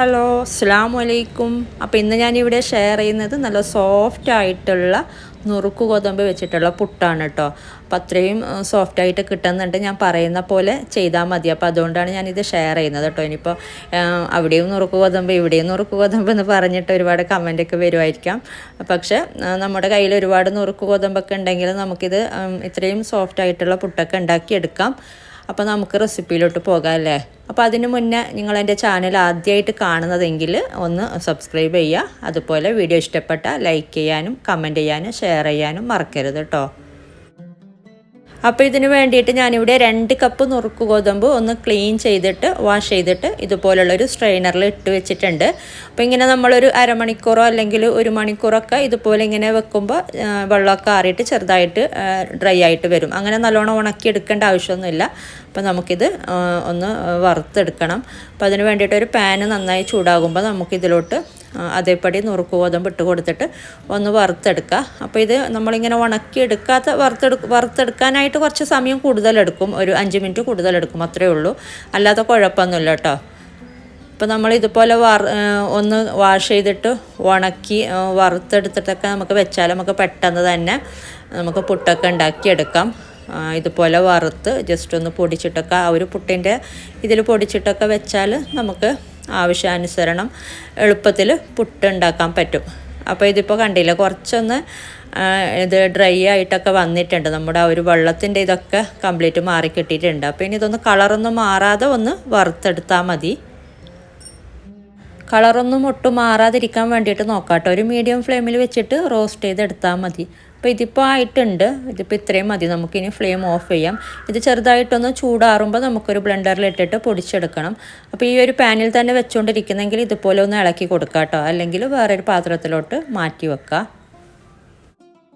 Hello അസ്സലാമു അലൈക്കും. അപ്പോൾ ഇന്ന് ഞാനിവിടെ ഷെയർ ചെയ്യുന്നത് നല്ല സോഫ്റ്റ് ആയിട്ടുള്ള നുറുക്ക് ഗോതമ്പ് വെച്ചിട്ടുള്ള പുട്ടാണ് കേട്ടോ. അപ്പോൾ അത്രയും സോഫ്റ്റായിട്ട് കിട്ടുന്നുണ്ട്. ഞാൻ പറയുന്ന പോലെ ചെയ്താൽ മതി. അപ്പോൾ അതുകൊണ്ടാണ് ഞാനിത് ഷെയർ ചെയ്യുന്നത് കേട്ടോ. ഇനിയിപ്പോൾ അവിടെയും നുറുക്ക് ഗോതമ്പ് ഇവിടെയും നുറുക്ക് ഗോതമ്പ് എന്ന് പറഞ്ഞിട്ട് ഒരുപാട് കമൻറ്റൊക്കെ വരുമായിരിക്കാം. പക്ഷേ നമ്മുടെ കയ്യിൽ ഒരുപാട് നുറുക്ക് ഗോതമ്പൊക്കെ ഉണ്ടെങ്കിൽ നമുക്കിത് ഇത്രയും സോഫ്റ്റായിട്ടുള്ള പുട്ടൊക്കെ ഉണ്ടാക്കിയെടുക്കാം. അപ്പോൾ നമുക്ക് റെസിപ്പിയിലോട്ട് പോകാം അല്ലേ. അപ്പോൾ അതിന് മുന്നേ നിങ്ങൾ എൻ്റെ ചാനൽ ആദ്യമായിട്ട് കാണുന്നതെങ്കിൽ ഒന്ന് സബ്സ്ക്രൈബ് ചെയ്യുക. അതുപോലെ വീഡിയോ ഇഷ്ടപ്പെട്ടാൽ ലൈക്ക് ചെയ്യാനും കമൻറ്റ് ചെയ്യാനും ഷെയർ ചെയ്യാനും മറക്കരുത് കേട്ടോ. അപ്പോൾ ഇതിന് വേണ്ടിയിട്ട് ഞാനിവിടെ 2 കപ്പ് നുറുക്ക് ഗോതമ്പ് ഒന്ന് ക്ലീൻ ചെയ്തിട്ട് വാഷ് ചെയ്തിട്ട് ഇതുപോലുള്ളൊരു സ്ട്രെയിനറിൽ ഇട്ട് വെച്ചിട്ടുണ്ട്. അപ്പോൾ ഇങ്ങനെ നമ്മളൊരു അരമണിക്കൂറോ അല്ലെങ്കിൽ 1 മണിക്കൂറൊക്കെ ഇതുപോലെ ഇങ്ങനെ വെക്കുമ്പോൾ വെള്ളമൊക്കെ ആറിയിട്ട് ചെറുതായിട്ട് ഡ്രൈ ആയിട്ട് വരും. അങ്ങനെ നല്ലോണം ഉണക്കി എടുക്കേണ്ട ആവശ്യമൊന്നുമില്ല. അപ്പോൾ നമുക്കിത് ഒന്ന് വറുത്തെടുക്കണം. അപ്പോൾ അതിന് വേണ്ടിയിട്ട് ഒരു പാന് നന്നായി ചൂടാകുമ്പോൾ നമുക്കിതിലോട്ട് അതേപടി നുറുക്ക് ഗോതമ്പ് ഇട്ട് കൊടുത്തിട്ട് ഒന്ന് വറുത്തെടുക്കുക. അപ്പോൾ ഇത് നമ്മളിങ്ങനെ ഉണക്കിയെടുക്കാത്ത വറുത്തെടുക്കാനായിട്ട് കുറച്ച് സമയം കൂടുതലെടുക്കും, ഒരു 5 മിനിറ്റ് കൂടുതലെടുക്കും, അത്രയേ ഉള്ളൂ. അല്ലാതെ കുഴപ്പമൊന്നുമില്ല കേട്ടോ. അപ്പോൾ നമ്മൾ ഇതുപോലെ ഒന്ന് വാഷ് ചെയ്തിട്ട് ഉണക്കി വറുത്തെടുത്തിട്ടൊക്കെ നമുക്ക് വെച്ചാൽ നമുക്ക് പെട്ടെന്ന് തന്നെ നമുക്ക് പുട്ടൊക്കെ ഉണ്ടാക്കിയെടുക്കാം. ഇതുപോലെ വറുത്ത് ജസ്റ്റ് ഒന്ന് പൊടിച്ചിട്ടൊക്കെ ആ ഒരു പുട്ടിൻ്റെ ഇതിൽ പൊടിച്ചിട്ടൊക്കെ വെച്ചാൽ നമുക്ക് ആവശ്യാനുസരണം എളുപ്പത്തിൽ പുട്ട് ഉണ്ടാക്കാൻ പറ്റും. അപ്പോൾ ഇതിപ്പോൾ കണ്ടില്ല, കുറച്ചൊന്ന് ഇത് ഡ്രൈ ആയിട്ടൊക്കെ വന്നിട്ടുണ്ട്. നമ്മുടെ ആ ഒരു വെള്ളത്തിൻ്റെ ഇതൊക്കെ കംപ്ലീറ്റ് മാറി കിട്ടിയിട്ടുണ്ട്. അപ്പോൾ ഇനി ഇതൊന്ന് കളറൊന്നും മാറാതെ ഒന്ന് വറുത്തെടുത്താൽ മതി. കളറൊന്നും ഒട്ടും മാറാതിരിക്കാൻ വേണ്ടിയിട്ട് നോക്കാം കേട്ടോ. ഒരു മീഡിയം ഫ്ലെയിമിൽ വെച്ചിട്ട് റോസ്റ്റ് ചെയ്തെടുത്താൽ മതി. അപ്പോൾ ഇതിപ്പോൾ ആയിട്ടുണ്ട്. ഇതിപ്പോൾ ഇത്രയും മതി. നമുക്കിനി ഫ്ലെയിം ഓഫ് ചെയ്യാം. ഇത് ചെറുതായിട്ടൊന്ന് ചൂടാറുമ്പോൾ നമുക്കൊരു ബ്ലെൻഡറിലിട്ടിട്ട് പൊടിച്ചെടുക്കണം. അപ്പോൾ ഈ ഒരു പാനിൽ തന്നെ വെച്ചുകൊണ്ടിരിക്കുന്നെങ്കിൽ ഇതുപോലെ ഒന്ന് ഇളക്കി കൊടുക്കാം കേട്ടോ. അല്ലെങ്കിൽ വേറൊരു പാത്രത്തിലോട്ട് മാറ്റി വെക്കാം.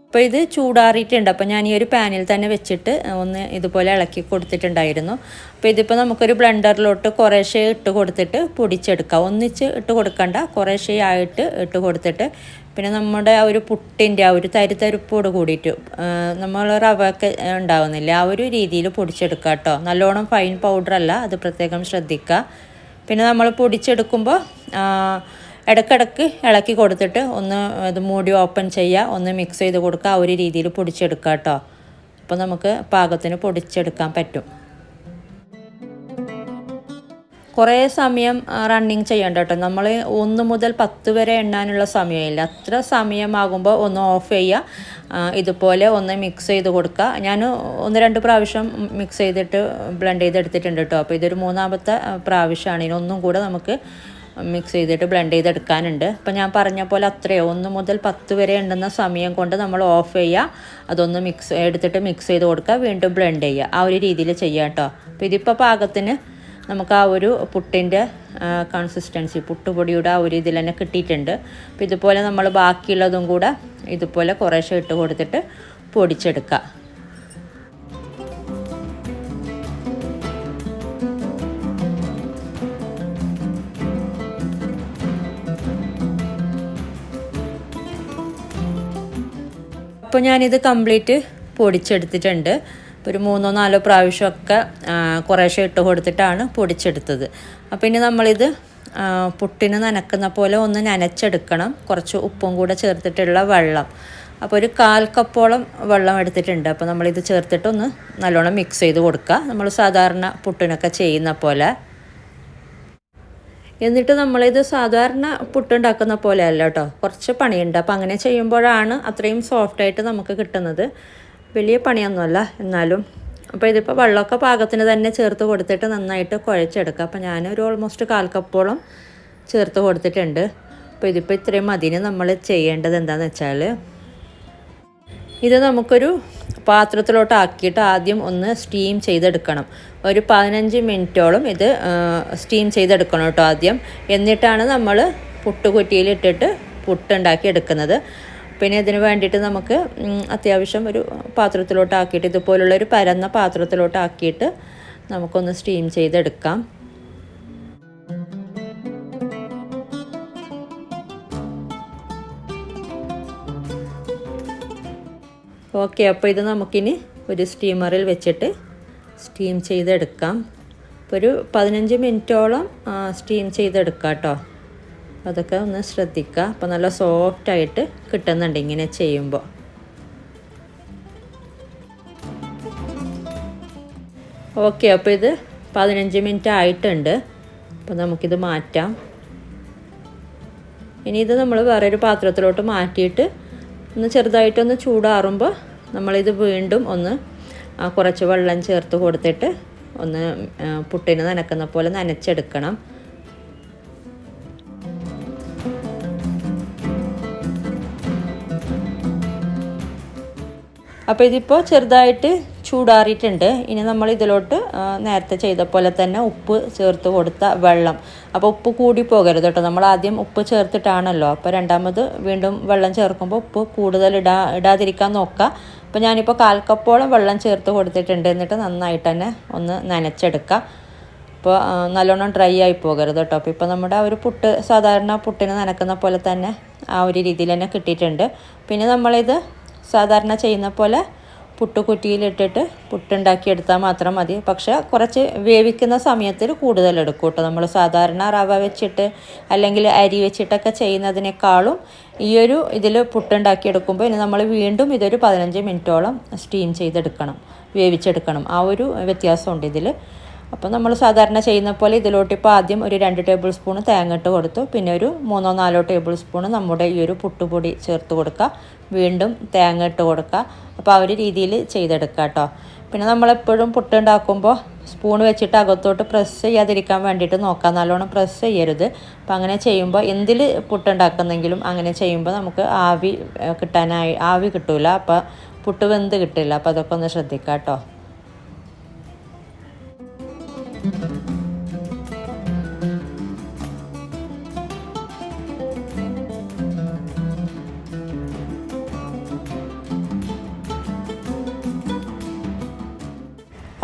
അപ്പോൾ ഇത് ചൂടാറിയിട്ടുണ്ട്. അപ്പോൾ ഞാൻ ഈ ഒരു പാനിൽ തന്നെ വെച്ചിട്ട് ഒന്ന് ഇതുപോലെ ഇളക്കി കൊടുത്തിട്ടുണ്ടായിരുന്നു. അപ്പോൾ ഇതിപ്പോൾ നമുക്കൊരു ബ്ലെൻഡറിലോട്ട് കുറേശ്ശേ ഇട്ട് കൊടുത്തിട്ട് പൊടിച്ചെടുക്കാം. ഒന്നിച്ച് ഇട്ട് കൊടുക്കണ്ട, കുറേശ്ശേ ആയിട്ട് ഇട്ട് കൊടുത്തിട്ട് പിന്നെ നമ്മുടെ ആ ഒരു പുട്ടിൻ്റെ ആ ഒരു തരിത്തരിപ്പോട് കൂടിയിട്ട് നമ്മൾ റവയൊക്കെ ഉണ്ടാവുന്നില്ല, ആ ഒരു രീതിയിൽ പൊടിച്ചെടുക്കുക കേട്ടോ. നല്ലോണം ഫൈൻ പൗഡറല്ല, അത് പ്രത്യേകം ശ്രദ്ധിക്കുക. പിന്നെ നമ്മൾ പൊടിച്ചെടുക്കുമ്പോൾ ഇടയ്ക്കിടയ്ക്ക് ഇളക്കി കൊടുത്തിട്ട് ഒന്ന് ഇത് മൂടി ഓപ്പൺ ചെയ്യുക, ഒന്ന് മിക്സ് ചെയ്ത് കൊടുക്കുക. ആ ഒരു രീതിയിൽ പൊടിച്ചെടുക്കുക കേട്ടോ. അപ്പോൾ നമുക്ക് പാകത്തിന് പൊടിച്ചെടുക്കാൻ പറ്റും. കുറേ സമയം റണ്ണിങ് ചെയ്യണ്ട കേട്ടോ. നമ്മൾ 1 മുതൽ 10 വരെ എണ്ണാനുള്ള സമയമില്ല. അത്ര സമയമാകുമ്പോൾ ഒന്ന് ഓഫ് ചെയ്യുക. ഇതുപോലെ ഒന്ന് മിക്സ് ചെയ്ത് കൊടുക്കുക. ഞാൻ 1-2 പ്രാവശ്യം മിക്സ് ചെയ്തിട്ട് ബ്ലെൻഡ് ചെയ്തെടുത്തിട്ടുണ്ട് കേട്ടോ. അപ്പോൾ ഇതൊരു 3ാമത്തെ പ്രാവശ്യമാണ്. ഇതിനൊന്നും കൂടെ നമുക്ക് മിക്സ് ചെയ്തിട്ട് ബ്ലെൻഡ് ചെയ്തെടുക്കാനുണ്ട്. അപ്പോൾ ഞാൻ പറഞ്ഞ പോലെ അത്രയോ 1 മുതൽ 10 വരെ എണ്ണുന്ന സമയം കൊണ്ട് നമ്മൾ ഓഫ് ചെയ്യുക. അതൊന്ന് എടുത്തിട്ട് മിക്സ് ചെയ്ത് കൊടുക്കുക, വീണ്ടും ബ്ലെൻഡ് ചെയ്യുക. ആ ഒരു രീതിയിൽ ചെയ്യുക കേട്ടോ. അപ്പോൾ ഇതിപ്പോൾ പാകത്തിന് നമുക്ക് ആ ഒരു പുട്ടിൻ്റെ കൺസിസ്റ്റൻസി, പുട്ടുപൊടിയുടെ ആ ഒരു ഇതിൽ തന്നെ കിട്ടിയിട്ടുണ്ട്. അപ്പോൾ ഇതുപോലെ നമ്മൾ ബാക്കിയുള്ളതും കൂടെ ഇതുപോലെ കുറേശ്ശെ ഇട്ട് കൊടുത്തിട്ട് പൊടിച്ചെടുക്കുക. അപ്പോൾ ഞാനിത് കംപ്ലീറ്റ് പൊടിച്ചെടുത്തിട്ടുണ്ട്. ഒരു 3-4 പ്രാവശ്യമൊക്കെ കുറേശ്ശെ ഇട്ട് കൊടുത്തിട്ടാണ് പൊടിച്ചെടുത്തത്. അപ്പോൾ ഇനി നമ്മളിത് പുട്ടിന് നനക്കുന്ന പോലെ ഒന്ന് നനച്ചെടുക്കണം. കുറച്ച് ഉപ്പും കൂടെ ചേർത്തിട്ടുള്ള വെള്ളം, അപ്പോൾ ഒരു 1/4 കപ്പോളം വെള്ളം എടുത്തിട്ടുണ്ട്. അപ്പോൾ നമ്മളിത് ചേർത്തിട്ട് ഒന്ന് നല്ലോണം മിക്സ് ചെയ്ത് കൊടുക്കുക, നമ്മൾ സാധാരണ പുട്ടിനൊക്കെ ചെയ്യുന്ന പോലെ. എന്നിട്ട് നമ്മളിത് സാധാരണ പുട്ടുണ്ടാക്കുന്ന പോലെ അല്ല കേട്ടോ, കുറച്ച് പണിയുണ്ട്. അപ്പോൾ അങ്ങനെ ചെയ്യുമ്പോഴാണ് അത്രയും സോഫ്റ്റായിട്ട് നമുക്ക് കിട്ടുന്നത്. വലിയ പണിയൊന്നുമല്ല എന്നാലും. അപ്പോൾ ഇതിപ്പോൾ വെള്ളമൊക്കെ പാകത്തിന് തന്നെ ചേർത്ത് കൊടുത്തിട്ട് നന്നായിട്ട് കുഴച്ചെടുക്കുക. അപ്പോൾ ഞാനൊരു ഓൾമോസ്റ്റ് 1/4 കപ്പോളം ചേർത്ത് കൊടുത്തിട്ടുണ്ട്. അപ്പോൾ ഇതിപ്പോൾ ഇത്രയും മതിന് നമ്മൾ ചെയ്യേണ്ടത് എന്താണെന്ന് വെച്ചാൽ, ഇത് നമുക്കൊരു പാത്രത്തിലോട്ട് ആക്കിയിട്ട് ആദ്യം ഒന്ന് സ്റ്റീം ചെയ്തെടുക്കണം. ഒരു 15 മിനിറ്റോളം ഇത് സ്റ്റീം ചെയ്തെടുക്കണം കേട്ടോ ആദ്യം. എന്നിട്ടാണ് നമ്മൾ പുട്ടുകുറ്റിയിലിട്ടിട്ട് പുട്ടുണ്ടാക്കി എടുക്കുന്നത്. പിന്നെ ഇതിന് വേണ്ടിയിട്ട് നമുക്ക് അത്യാവശ്യം ഒരു പാത്രത്തിലോട്ട് ആക്കിയിട്ട് ഇതുപോലുള്ളൊരു പരന്ന പാത്രത്തിലോട്ട് ആക്കിയിട്ട് നമുക്കൊന്ന് സ്റ്റീം ചെയ്തെടുക്കാം. ഓക്കെ, അപ്പോൾ ഇത് നമുക്കിനി ഒരു സ്റ്റീമറിൽ വെച്ചിട്ട് സ്റ്റീം ചെയ്തെടുക്കാം. ഇപ്പോൾ ഒരു 15 മിനിറ്റോളം സ്റ്റീം ചെയ്തെടുക്കാം കേട്ടോ. അതൊക്കെ ഒന്ന് ശ്രദ്ധിക്കുക. അപ്പോൾ നല്ല സോഫ്റ്റായിട്ട് കിട്ടുന്നുണ്ട് ഇങ്ങനെ ചെയ്യുമ്പോൾ. ഓക്കെ, അപ്പോൾ ഇത് 15 മിനിറ്റ് ആയിട്ടുണ്ട്. അപ്പോൾ നമുക്കിത് മാറ്റാം. ഇനി ഇത് നമ്മൾ വേറൊരു പാത്രത്തിലോട്ട് മാറ്റിയിട്ട് ഒന്ന് ചെറുതായിട്ടൊന്ന് ചൂടാറുമ്പോൾ നമ്മളിത് വീണ്ടും ഒന്ന് കുറച്ച് വെള്ളം ചേർത്ത് കൊടുത്തിട്ട് ഒന്ന് പുട്ടിന് നനക്കുന്ന പോലെ നനച്ചെടുക്കണം. അപ്പോൾ ഇതിപ്പോൾ ചെറുതായിട്ട് ചൂടാറിയിട്ടുണ്ട്. ഇനി നമ്മൾ ഇതിലോട്ട് നേരത്തെ ചെയ്ത പോലെ തന്നെ ഉപ്പ് ചേർത്ത് കൊടുത്ത വെള്ളം. അപ്പോൾ ഉപ്പ് കൂടി പോകരുത് കേട്ടോ. നമ്മൾ ആദ്യം ഉപ്പ് ചേർത്തിട്ടാണല്ലോ. അപ്പോൾ രണ്ടാമത് വീണ്ടും വെള്ളം ചേർക്കുമ്പോൾ ഉപ്പ് കൂടുതൽ ഇടാതിരിക്കാൻ നോക്കുക. അപ്പോൾ ഞാനിപ്പോൾ 1/4 കപ്പോളം വെള്ളം ചേർത്ത് കൊടുത്തിട്ടുണ്ട്. എന്നിട്ട് നന്നായിട്ട് തന്നെ ഒന്ന് നനച്ചെടുക്കുക. അപ്പോൾ നല്ലോണം ഡ്രൈ ആയി പോകരുത് കേട്ടോ. അപ്പോൾ ഇപ്പോൾ നമ്മുടെ ഒരു പുട്ട് സാധാരണ പുട്ടിന് നനക്കുന്ന പോലെ തന്നെ ആ ഒരു രീതിയിൽ തന്നെ കിട്ടിയിട്ടുണ്ട്. പിന്നെ നമ്മളിത് സാധാരണ ചെയ്യുന്ന പോലെ പുട്ടുകുറ്റിയിലിട്ടിട്ട് പുട്ടുണ്ടാക്കിയെടുത്താൽ മാത്രം മതി. പക്ഷേ കുറച്ച് വേവിക്കുന്ന സമയത്തിൽ കൂടുതൽ എടുക്കും കേട്ടോ. നമ്മൾ സാധാരണ റവ വെച്ചിട്ട് അല്ലെങ്കിൽ അരി വെച്ചിട്ടൊക്കെ ചെയ്യുന്നതിനേക്കാളും ഈ ഒരു ഇതിൽ പുട്ടുണ്ടാക്കിയെടുക്കുമ്പോൾ ഇനി നമ്മൾ വീണ്ടും ഇതൊരു 15 മിനിറ്റോളം സ്റ്റീം ചെയ്തെടുക്കണം, വേവിച്ചെടുക്കണം. ആ ഒരു വ്യത്യാസമുണ്ട് ഇതിൽ. അപ്പോൾ നമ്മൾ സാധാരണ ചെയ്യുന്ന പോലെ ഇതിലോട്ട് ഇപ്പോൾ ആദ്യം ഒരു 2 ടേബിൾ സ്പൂൺ തേങ്ങ ഇട്ട് കൊടുത്തു. പിന്നെ ഒരു 3-4 ടേബിൾ സ്പൂൺ നമ്മുടെ ഈ ഒരു പുട്ടുപൊടി ചേർത്ത് കൊടുക്കുക. വീണ്ടും തേങ്ങ ഇട്ട് കൊടുക്കുക. അപ്പോൾ ആ ഒരു രീതിയിൽ ചെയ്തെടുക്കുക കേട്ടോ. പിന്നെ നമ്മളെപ്പോഴും പുട്ടുണ്ടാക്കുമ്പോൾ സ്പൂൺ വെച്ചിട്ട് അകത്തോട്ട് പ്രസ് ചെയ്യാതിരിക്കാൻ വേണ്ടിയിട്ട് നോക്കാം. നല്ലോണം പ്രസ് ചെയ്യരുത്. അപ്പോൾ അങ്ങനെ ചെയ്യുമ്പോൾ എന്തിൽ പുട്ടുണ്ടാക്കുന്നെങ്കിലും അങ്ങനെ ചെയ്യുമ്പോൾ നമുക്ക് ആവി കിട്ടില്ല. അപ്പോൾ പുട്ട് വെന്ത് കിട്ടില്ല. അപ്പോൾ അതൊക്കെ ഒന്ന് ശ്രദ്ധിക്കുക കേട്ടോ.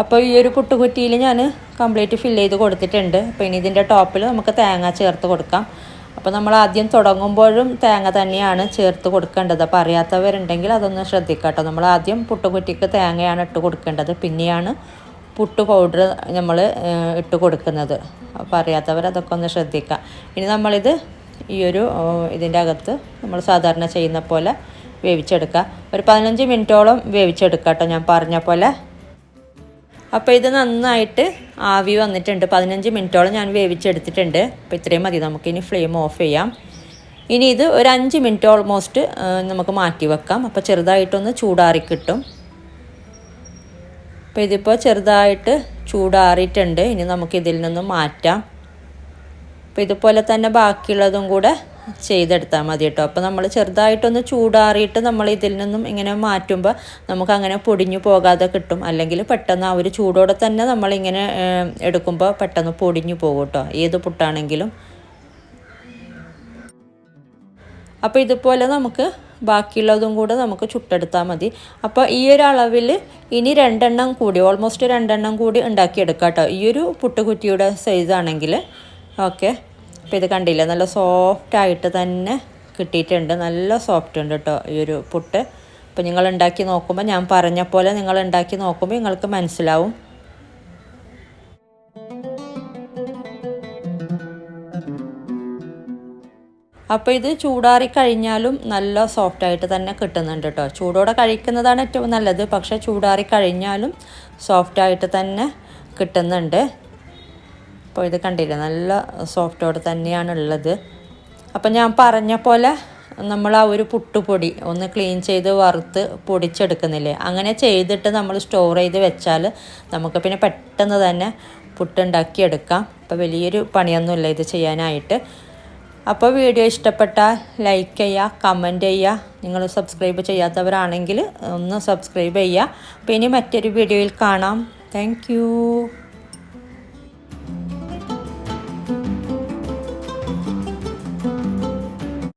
അപ്പോൾ ഈ ഒരു പുട്ടുകുറ്റിയിൽ ഞാൻ കംപ്ലീറ്റ് ഫില്ല് ചെയ്ത് കൊടുത്തിട്ടുണ്ട്. അപ്പോൾ ഇനി ഇതിൻ്റെ ടോപ്പിൽ നമുക്ക് തേങ്ങ ചേർത്ത് കൊടുക്കാം. അപ്പോൾ നമ്മൾ ആദ്യം തുടങ്ങുമ്പോഴും തേങ്ങ തന്നെയാണ് ചേർത്ത് കൊടുക്കേണ്ടത്. അപ്പോൾ അറിയാത്തവരുണ്ടെങ്കിൽ അതൊന്ന് ശ്രദ്ധിക്കുക കേട്ടോ. നമ്മൾ ആദ്യം പുട്ടുകുറ്റിക്ക് തേങ്ങയാണ് ഇട്ട് കൊടുക്കേണ്ടത്, പിന്നെയാണ് പുട്ട് പൗഡർ നമ്മൾ ഇട്ട് കൊടുക്കുന്നത്. അപ്പോൾ അറിയാത്തവർ അതൊക്കെ ഒന്ന് ശ്രദ്ധിക്കുക. ഇനി നമ്മളിത് ഈ ഒരു ഇതിൻ്റെ അകത്ത് നമ്മൾ സാധാരണ ചെയ്യുന്ന പോലെ വേവിച്ചെടുക്കുക. ഒരു 15 മിനിറ്റോളം വേവിച്ചെടുക്കുക കേട്ടോ, ഞാൻ പറഞ്ഞ പോലെ. അപ്പോൾ ഇത് നന്നായിട്ട് ആവി വന്നിട്ടുണ്ട്. 15 മിനിറ്റോളം ഞാൻ വേവിച്ചെടുത്തിട്ടുണ്ട്. അപ്പോൾ ഇത്രയും മതി. നമുക്കിനി ഫ്ലെയിം ഓഫ് ചെയ്യാം. ഇനി ഇത് ഒരു 5 മിനിറ്റ് ഓൾമോസ്റ്റ് നമുക്ക് മാറ്റി വെക്കാം. അപ്പോൾ ചെറുതായിട്ടൊന്ന് ചൂടാറി കിട്ടും. അപ്പോൾ ഇതിപ്പോൾ ചെറുതായിട്ട് ചൂടാറിയിട്ടുണ്ട്. ഇനി നമുക്കിതിൽ നിന്നും മാറ്റാം. അപ്പോൾ ഇതുപോലെ തന്നെ ബാക്കിയുള്ളതും കൂടെ ചെയ്തെടുത്താൽ മതി കേട്ടോ. അപ്പോൾ നമ്മൾ ചെറുതായിട്ടൊന്ന് ചൂടാറിയിട്ട് നമ്മൾ ഇതിൽ നിന്നും ഇങ്ങനെ മാറ്റുമ്പോൾ നമുക്കങ്ങനെ പൊടിഞ്ഞു പോകാതെ കിട്ടും. അല്ലെങ്കിൽ പെട്ടെന്ന് ആ ഒരു ചൂടോടെ തന്നെ നമ്മളിങ്ങനെ എടുക്കുമ്പോൾ പെട്ടെന്ന് പൊടിഞ്ഞു പോകും കേട്ടോ, ഏത് പുട്ടാണെങ്കിലും. അപ്പോൾ ഇതുപോലെ നമുക്ക് ബാക്കിയുള്ളതും കൂടെ നമുക്ക് ചുട്ടെടുത്താൽ മതി. അപ്പോൾ ഈ ഒരു അളവിൽ ഇനി 2 എണ്ണം കൂടി, ഓൾമോസ്റ്റ് 2 എണ്ണം കൂടി ഉണ്ടാക്കിയെടുക്കാം കേട്ടോ, ഈ ഒരു പുട്ടുകുറ്റിയുടെ സൈസാണെങ്കിൽ. ഓക്കെ, അപ്പോൾ ഇത് കണ്ടില്ലേ, നല്ല സോഫ്റ്റായിട്ട് തന്നെ കിട്ടിയിട്ടുണ്ട്. നല്ല സോഫ്റ്റ് ഉണ്ട് കേട്ടോ ഈ ഒരു പുട്ട്. അപ്പോൾ നിങ്ങൾ ഉണ്ടാക്കി നോക്കുമ്പോൾ, ഞാൻ പറഞ്ഞ പോലെ നിങ്ങൾ ഉണ്ടാക്കി നോക്കുമ്പോൾ നിങ്ങൾക്ക് മനസ്സിലാവും. അപ്പോൾ ഇത് ചൂടാറി കഴിഞ്ഞാലും നല്ല സോഫ്റ്റായിട്ട് തന്നെ കിട്ടുന്നുണ്ട് കേട്ടോ. ചൂടോടെ കഴിക്കുന്നതാണ് ഏറ്റവും നല്ലത്, പക്ഷേ ചൂടാറി കഴിഞ്ഞാലും സോഫ്റ്റായിട്ട് തന്നെ കിട്ടുന്നുണ്ട്. അപ്പോൾ ഇത് കണ്ടില്ലേ, നല്ല സോഫ്റ്റോടെ തന്നെയാണ് ഉള്ളത്. അപ്പം ഞാൻ പറഞ്ഞ പോലെ നമ്മൾ ആ ഒരു പുട്ടുപൊടി ഒന്ന് ക്ലീൻ ചെയ്ത് വറുത്ത് പൊടിച്ചെടുക്കുന്നില്ലേ, അങ്ങനെ ചെയ്തിട്ട് നമ്മൾ സ്റ്റോർ ചെയ്ത് വെച്ചാൽ നമുക്ക് പിന്നെ പെട്ടെന്ന് തന്നെ പുട്ടുണ്ടാക്കിയെടുക്കാം. അപ്പോൾ വലിയൊരു പണിയൊന്നുമില്ല ഇത് ചെയ്യാനായിട്ട്. അപ്പോൾ വീഡിയോ ഇഷ്ടപ്പെട്ടാൽ ലൈക്ക് ചെയ്യുക, കമൻറ്റ് ചെയ്യുക. നിങ്ങൾ സബ്സ്ക്രൈബ് ചെയ്യാത്തവരാണെങ്കിൽ ഒന്ന് സബ്സ്ക്രൈബ് ചെയ്യുക. അപ്പോൾ ഇനി മറ്റൊരു വീഡിയോയിൽ കാണാം. താങ്ക്